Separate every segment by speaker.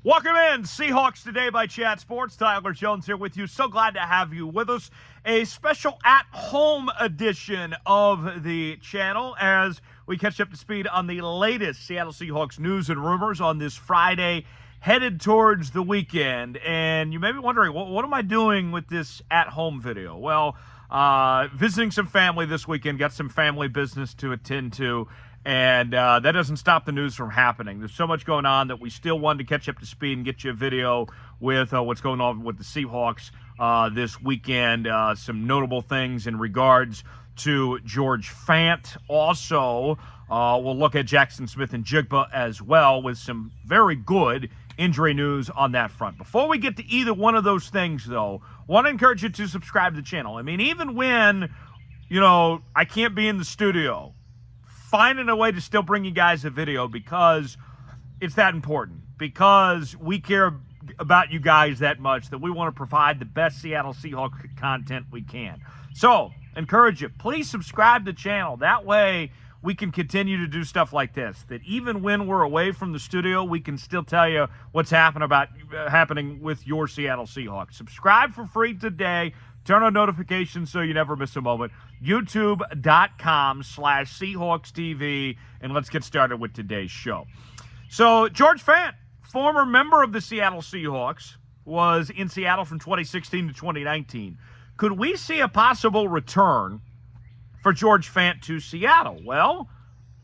Speaker 1: Welcome in, Seahawks Today by Chat Sports. Tyler Jones here with you. So glad to have you with us. A special at-home edition of the channel as we catch up to speed on the latest Seattle Seahawks news and rumors on this Friday, headed towards the weekend. And you may be wondering, what am I doing with this at-home video? Well, visiting some family this weekend, got some family business to attend to. And that doesn't stop the news from happening. There's so much going on that we still wanted to catch up to speed and get you a video with what's going on with the Seahawks this weekend. Some notable things in regards to George Fant. Also, we'll look at Jaxon Smith-Njigba as well with some very good injury news on that front. Before we get to either one of those things, though, I want to encourage you to subscribe to the channel. I mean, even when, I can't be in the studio, finding a way to still bring you guys a video because it's that important, because we care about you guys that much that we want to provide the best Seattle Seahawks content we can. So, encourage you, please subscribe to the channel. That way, we can continue to do stuff like this, that even when we're away from the studio, we can still tell you what's happening with your Seattle Seahawks. Subscribe for free today. Turn on notifications so you never miss a moment. YouTube.com/SeahawksTV. And let's get started with today's show. So, George Fant, former member of the Seattle Seahawks, was in Seattle from 2016 to 2019. Could we see a possible return for George Fant to Seattle? Well,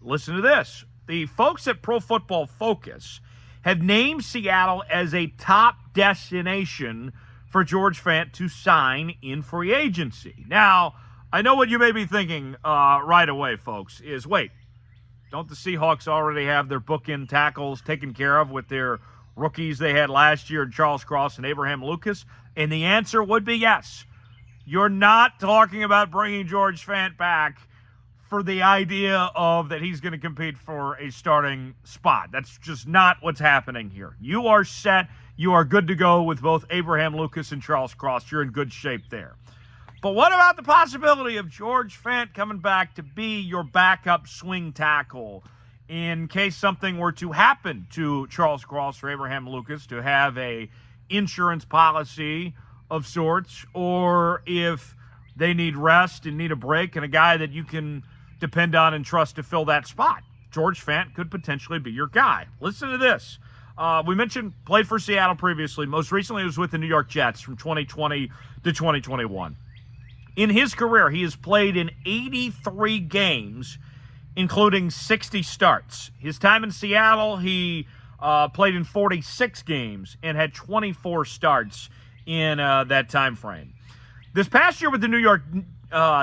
Speaker 1: listen to this. The folks at Pro Football Focus have named Seattle as a top destination for George Fant to sign in free agency. Now, I know what you may be thinking right away, folks, is, wait, don't the Seahawks already have their bookend tackles taken care of with their rookies they had last year, Charles Cross and Abraham Lucas? And the answer would be yes. You're not talking about bringing George Fant back for the idea of that he's going to compete for a starting spot. That's just not what's happening here. You are set. You are good to go with both Abraham Lucas and Charles Cross. You're in good shape there. But what about the possibility of George Fant coming back to be your backup swing tackle in case something were to happen to Charles Cross or Abraham Lucas, to have a insurance policy of sorts, or if they need rest and need a break and a guy that you can depend on and trust to fill that spot? George Fant could potentially be your guy. Listen to this. We mentioned played for Seattle previously. Most recently, he was with the New York Jets from 2020 to 2021. In his career, he has played in 83 games, including 60 starts. His time in Seattle, he played in 46 games and had 24 starts in that time frame. This past year with the New York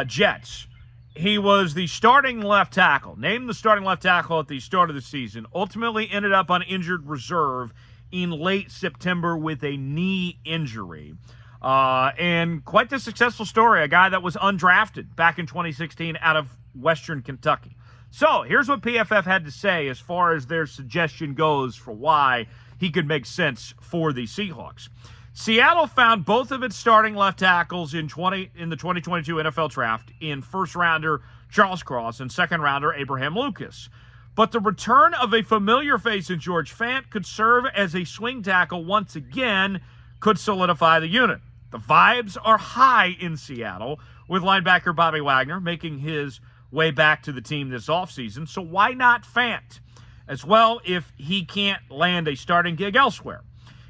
Speaker 1: Jets, he was the starting left tackle, named the starting left tackle at the start of the season, ultimately ended up on injured reserve in late September with a knee injury. And quite the successful story, a guy that was undrafted back in 2016 out of Western Kentucky. So here's what PFF had to say as far as their suggestion goes for why he could make sense for the Seahawks. Seattle found both of its starting left tackles in the 2022 NFL Draft in first-rounder Charles Cross and second-rounder Abraham Lucas. But the return of a familiar face in George Fant could serve as a swing tackle once again, could solidify the unit. The vibes are high in Seattle, with linebacker Bobby Wagner making his way back to the team this offseason, so why not Fant as well if he can't land a starting gig elsewhere?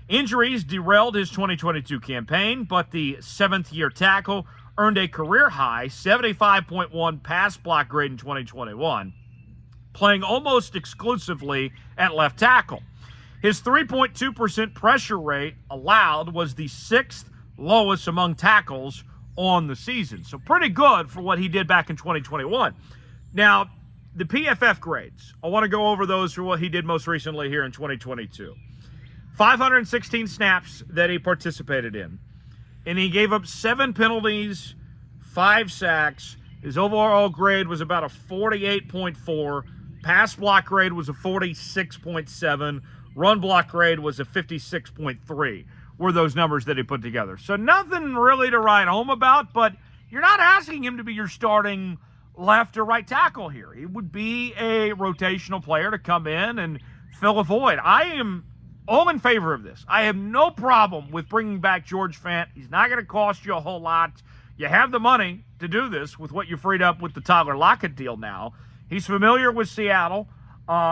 Speaker 1: Injuries derailed his 2022 campaign, but the seventh-year tackle earned a career-high 75.1 pass block grade in 2021, playing almost exclusively at left tackle. His 3.2% pressure rate allowed was the sixth lowest among tackles on the season, so pretty good for what he did back in 2021. Now, the PFF grades, I want to go over those for what he did most recently here in 2022. 516 snaps that he participated in. And he gave up 7 penalties, 5 sacks. His overall grade was about a 48.4. Pass block grade was a 46.7. Run block grade was a 56.3. Were those numbers that he put together. So nothing really to write home about, but you're not asking him to be your starting left or right tackle here. He would be a rotational player to come in and fill a void. I am all in favor of this. I have no problem with bringing back George Fant. He's not going to cost you a whole lot. You have the money to do this with what you freed up with the Tyler Lockett deal now. He's familiar with Seattle.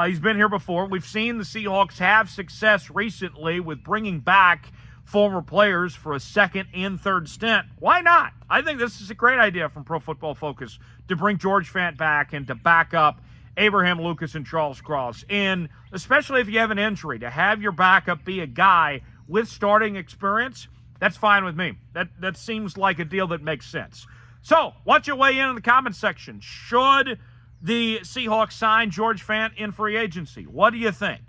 Speaker 1: He's been here before. We've seen the Seahawks have success recently with bringing back former players for a second and third stint. Why not? I think this is a great idea from Pro Football Focus to bring George Fant back and to back up Abraham Lucas and Charles Cross. And especially if you have an injury, to have your backup be a guy with starting experience, that's fine with me. That seems like a deal that makes sense. So, why don't you weigh in the comments section? Should the Seahawks sign George Fant in free agency? What do you think?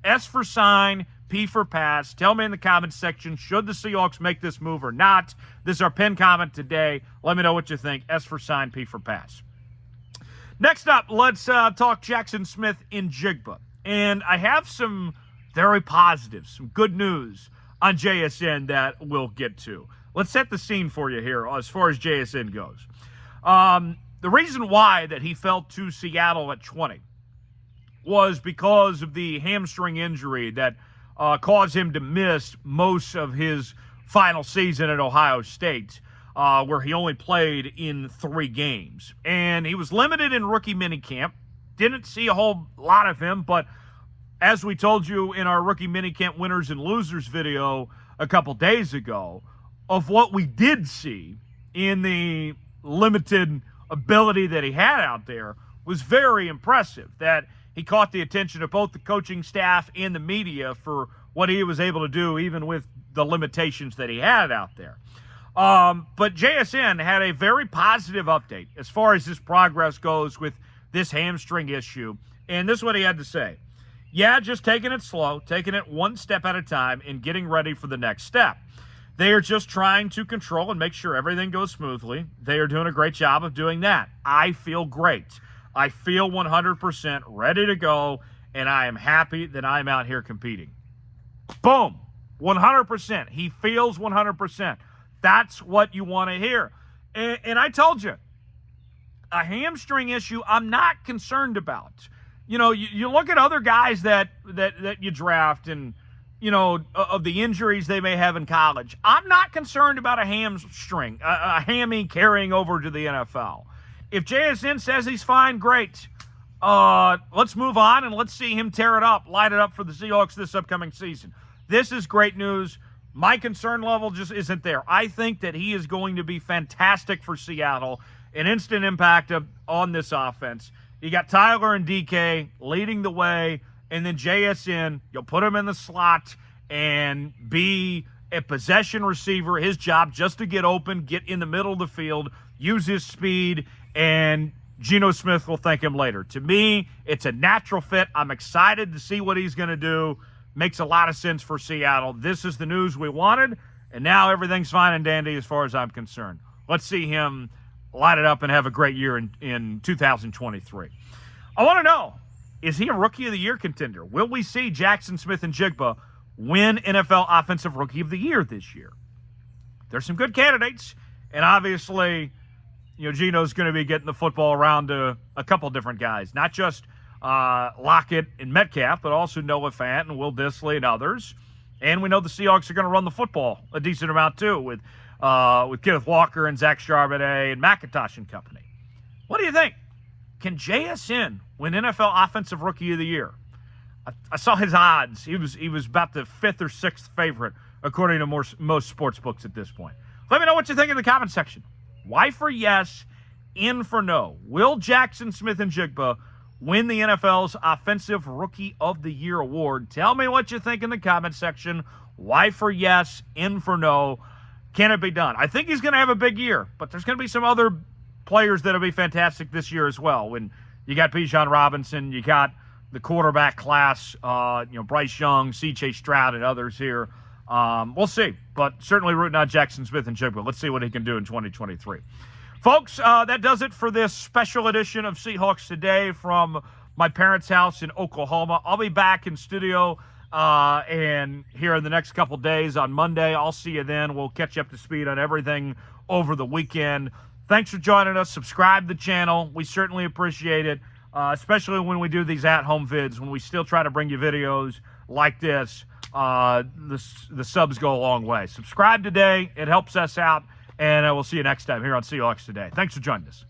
Speaker 1: S for sign, P for pass. Tell me in the comments section, should the Seahawks make this move or not? This is our pinned comment today. Let me know what you think. S for sign, P for pass. Next up, let's talk Jaxon Smith-Njigba. And I have some very positive, some good news on JSN that we'll get to. Let's set the scene for you here as far as JSN goes. The reason why that he fell to Seattle at 20 was because of the hamstring injury that caused him to miss most of his final season at Ohio State, where he only played in 3 games. And he was limited in rookie minicamp. Didn't see a whole lot of him, but as we told you in our rookie minicamp winners and losers video a couple days ago, of what we did see in the limited ability that he had out there was very impressive. That he caught the attention of both the coaching staff and the media for what he was able to do, even with the limitations that he had out there. But JSN had a very positive update as far as his progress goes with this hamstring issue. And this is what he had to say. Yeah, just taking it slow, taking it one step at a time and getting ready for the next step. They are just trying to control and make sure everything goes smoothly. They are doing a great job of doing that. I feel great. I feel 100% ready to go, and I am happy that I'm out here competing. Boom. 100%. He feels 100%. That's what you want to hear. And I told you, a hamstring issue I'm not concerned about. You know, you look at other guys that you draft and, you know, of the injuries they may have in college. I'm not concerned about a hamstring, a hammy carrying over to the NFL. If JSN says he's fine, great. Let's move on and let's see him tear it up, light it up for the Seahawks this upcoming season. This is great news. My concern level just isn't there. I think that he is going to be fantastic for Seattle, an instant impact on this offense. You got Tyler and DK leading the way, and then JSN, you'll put him in the slot and be a possession receiver. His job just to get open, get in the middle of the field, use his speed, and Geno Smith will thank him later. To me, it's a natural fit. I'm excited to see what he's going to do. Makes a lot of sense for Seattle. This is the news we wanted, and now everything's fine and dandy as far as I'm concerned. Let's see him light it up and have a great year in 2023. I want to know, is he a Rookie of the Year contender? Will we see Jaxon Smith-Njigba win NFL Offensive Rookie of the Year this year? There's some good candidates, and obviously, you know, Geno's going to be getting the football around to a couple different guys, not just Lockett and Metcalf, but also Noah Fant and Will Dissly and others. And we know the Seahawks are going to run the football a decent amount too with Kenneth Walker and Zach Charbonnet and McIntosh and company. What do you think? Can JSN win NFL Offensive Rookie of the Year? I saw his odds. He was about the 5th or 6th favorite according to most sports books at this point. Let me know what you think in the comment section. Y for yes, N for no. Will Jaxon Smith-Njigba win the NFL's Offensive Rookie of the Year award? Tell me what you think in the comment section. Y for yes, N for no. Can it be done? I think he's going to have a big year, but there's going to be some other players that will be fantastic this year as well. When you got Bijan Robinson, you got the quarterback class, Bryce Young, C.J. Stroud, and others here. We'll see, but certainly rooting on Jaxon Smith-Njigba. Let's see what he can do in 2023. Folks, that does it for this special edition of Seahawks Today from my parents' house in Oklahoma. I'll be back in studio and here in the next couple days on Monday. I'll see you then. We'll catch you up to speed on everything over the weekend. Thanks for joining us. Subscribe to the channel. We certainly appreciate it, especially when we do these at-home vids, when we still try to bring you videos like this the subs go a long way. Subscribe today. It helps us out, and we'll see you next time here on Seahawks Today. Thanks for joining us.